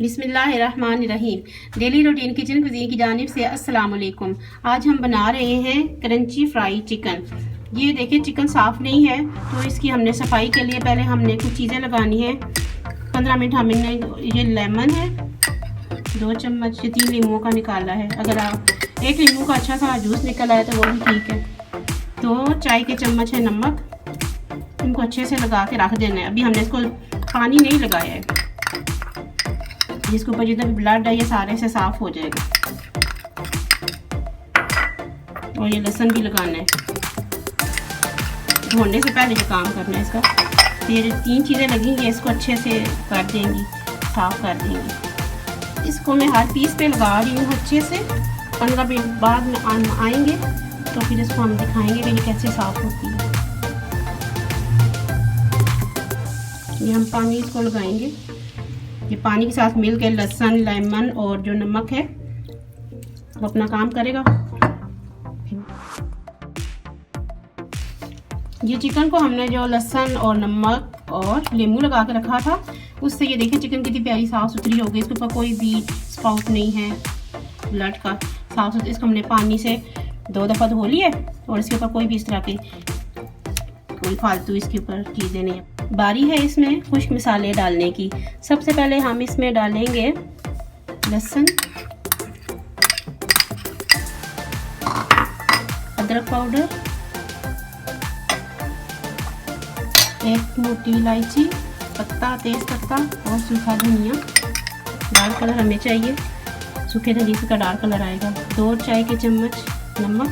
बिस्मिल्लाहिर्रहमानिर्रहीम। Daily routine kitchen cuisine की जानिब से अस्सलाम वालेकुम। आज हम बना रहे हैं क्रंची फ्राई चिकन। ये देखिए चिकन साफ़ नहीं है तो इसकी हमने सफाई के लिए पहले हमने कुछ चीज़ें लगानी है। 15 मिनट हमने ये लेमन है 2 चम्मच, 3 नींबुओं का निकाला है। अगर आप 1 नींबू का अच्छा सा जूस निकल आए तो वो भी ठीक है। 2 चाय के चम्मच है नमक, इनको अच्छे से लगा के रख देना है। अभी हमने इसको पानी नहीं लगाया है, जिसके ऊपर जितना भी ब्लड है ये सारे से साफ हो जाएगा। और ये लहसुन भी लगाना है, धोने से पहले जो काम करना है इसका। फिर 3 चीज़ें लगेंगी, इसको अच्छे से कर देंगी, साफ कर देंगी। इसको मैं हर पीस पे लगा रही हूँ अच्छे से। 15 मिनट बाद में आएंगे तो फिर इसको हम दिखाएंगे कि ये कैसे साफ होती है। ये हम पानी इसको लगाएंगे, ये पानी के साथ मिल के लहसुन, लेमन और जो नमक है वो अपना काम करेगा। ये चिकन को हमने जो लहसुन और नमक और नींबू लगा के रखा था उससे ये देखिए चिकन कितनी प्यारी साफ़ सुथरी हो गई। इसके ऊपर कोई भी स्पाउट नहीं है ब्लड का, साफ सुथरा। इसको हमने पानी से 2 दफ़ा धो लिया और इसके ऊपर कोई भी इस तरह की कोई फालतू इसके ऊपर चीज़ें नहीं है। बारी है इसमें खुश्क मसाले डालने की। सबसे पहले हम इसमें डालेंगे लहसुन, अदरक पाउडर, 1 मोटी इलायची, पत्ता, तेज पत्ता और सूखा धनिया। डार्क कलर हमें चाहिए, सूखे धनिया का डार्क कलर आएगा। 2 चाय के चम्मच नमक,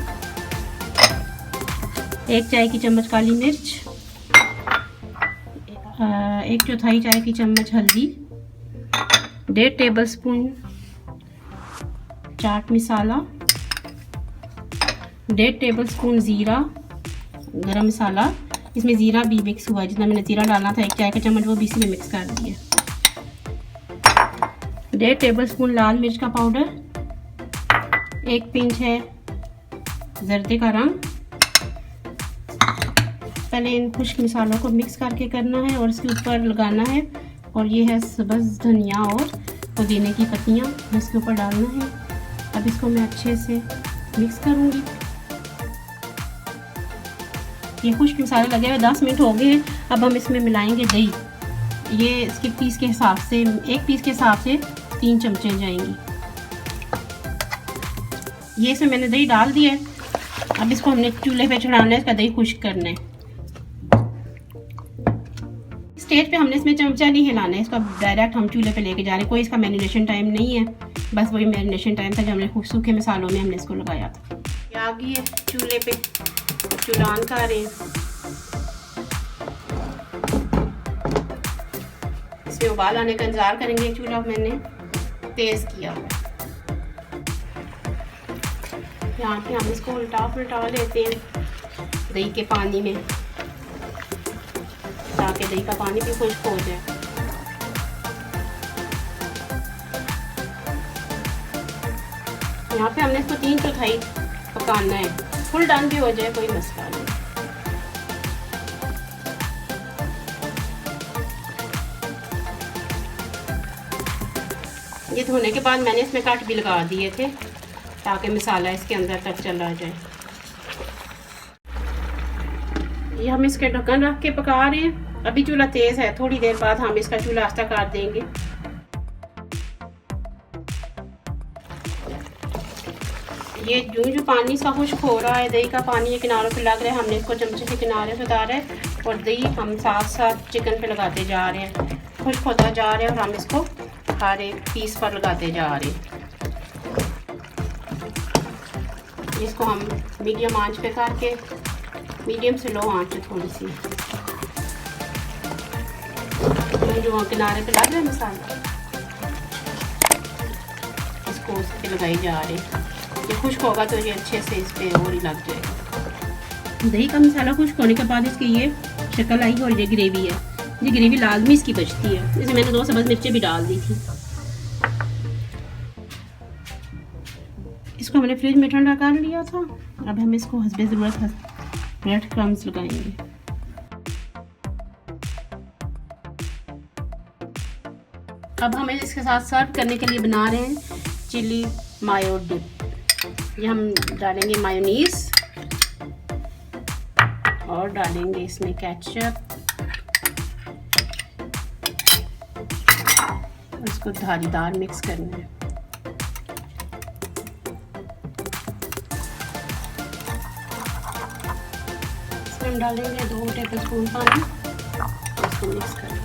1 चाय की चम्मच काली मिर्च, 1/4 चाय की चम्मच हल्दी, 1.5 टेबलस्पून चाट मसाला, 1.5 टेबलस्पून ज़ीरा गरम मसाला। इसमें ज़ीरा भी मिक्स हुआ है, जितना मैंने ज़ीरा डालना था 1 चाय का चम्मच वो भी इसी में मिक्स कर दिया। 1.5 टेबलस्पून लाल मिर्च का पाउडर, 1 पिंच है जर्दे का रंग। पहले इन खुश्क मसालों को मिक्स करके करना है और इसके ऊपर लगाना है। और ये है सब्ज़ धनिया और पुदीने की पत्तियाँ, इसके ऊपर डालना है। अब इसको मैं अच्छे से मिक्स करूँगी। ये खुश्क मसाले लगे हुए 10 मिनट हो गए हैं। अब हम इसमें मिलाएंगे दही। ये इसके पीस के हिसाब से 1 पीस के हिसाब से 3 चमचे जाएंगी। ये इसमें मैंने दही डाल दिया है। अब इसको हमने चूल्हे पे चढ़ाना है, इसका दही खुश्क करना है। स्टेज पे हमने इसमें चमचा नहीं हिलाना है, इसका डायरेक्ट हम चूल्हे पे लेके जा रहे हैं। कोई इसका मैरिनेशन टाइम नहीं है, बस वही मैरिनेशन टाइम था जब हमने खूब सूखे मसालों में हमने इसको लगाया था। ये आ गई है चूल्हे पे, चूल्हा ऑन कर रहे हैं। इसमें उबाल आने का इंतजार करेंगे। चूल्हा मैंने तेज किया है। यहाँ पे हम इसको उल्टा पुल्टा लेते हैं दही के पानी में, ताकि दही का पानी भी खुश्क हो जाए। यहाँ पे हमने इसको 3/4 पकाना है, फुल डन भी हो जाए कोई मसला नहीं। ये धोने के बाद मैंने इसमें कट भी लगा दिए थे ताकि मसाला इसके अंदर तक चला जाए। ये हम इसके ढक्कन रख के पका रहे हैं। अभी चूल्हा तेज है, थोड़ी देर बाद हम इसका चूल्हा आस्ता कर देंगे। ये जो पानी इसका खुश्क हो रहा है, दही का पानी ये किनारों पे लग रहा है, हमने इसको चमचे के किनारे से उतारा है और दही हम साथ साथ चिकन पे लगाते जा रहे हैं। खुश्क होता जा रहा है और हम इसको हर एक पीस पर लगाते जा रहे हैं। इसको हम मीडियम आंच पे करके, मीडियम से लो आंच है थोड़ी सी, जो किनारे पे लग रहा है मसाला इसको उस पे लगाई जा रही है। ये खुश्क होगा तो ये अच्छे से इस पे और ही लग जाएगा। दही का मसाला खुश्क होने के बाद इसकी ये शक्ल आई और ये ग्रेवी है। ये ग्रेवी लाजमी इसकी बचती है, इसमें मैंने 2 सब्ज़ मिर्चें भी डाल दी थी। इसको हमने फ्रिज में ठंडा कर लिया था। अब हम इसको हस्बे ज़रूरत ब्रेड क्रम्स लगाएंगे। अब हम इसके साथ सर्व करने के लिए बना रहे हैं चिली मायो डिप। ये हम डालेंगे मायोनीज और डालेंगे इसमें केचप। इसको धारीदार मिक्स करना है। इसमें हम डालेंगे 2 टेबलस्पून पानी। इसको मिक्स करें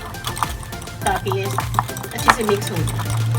ताकि ये अच्छे से मिक्स हो जाए।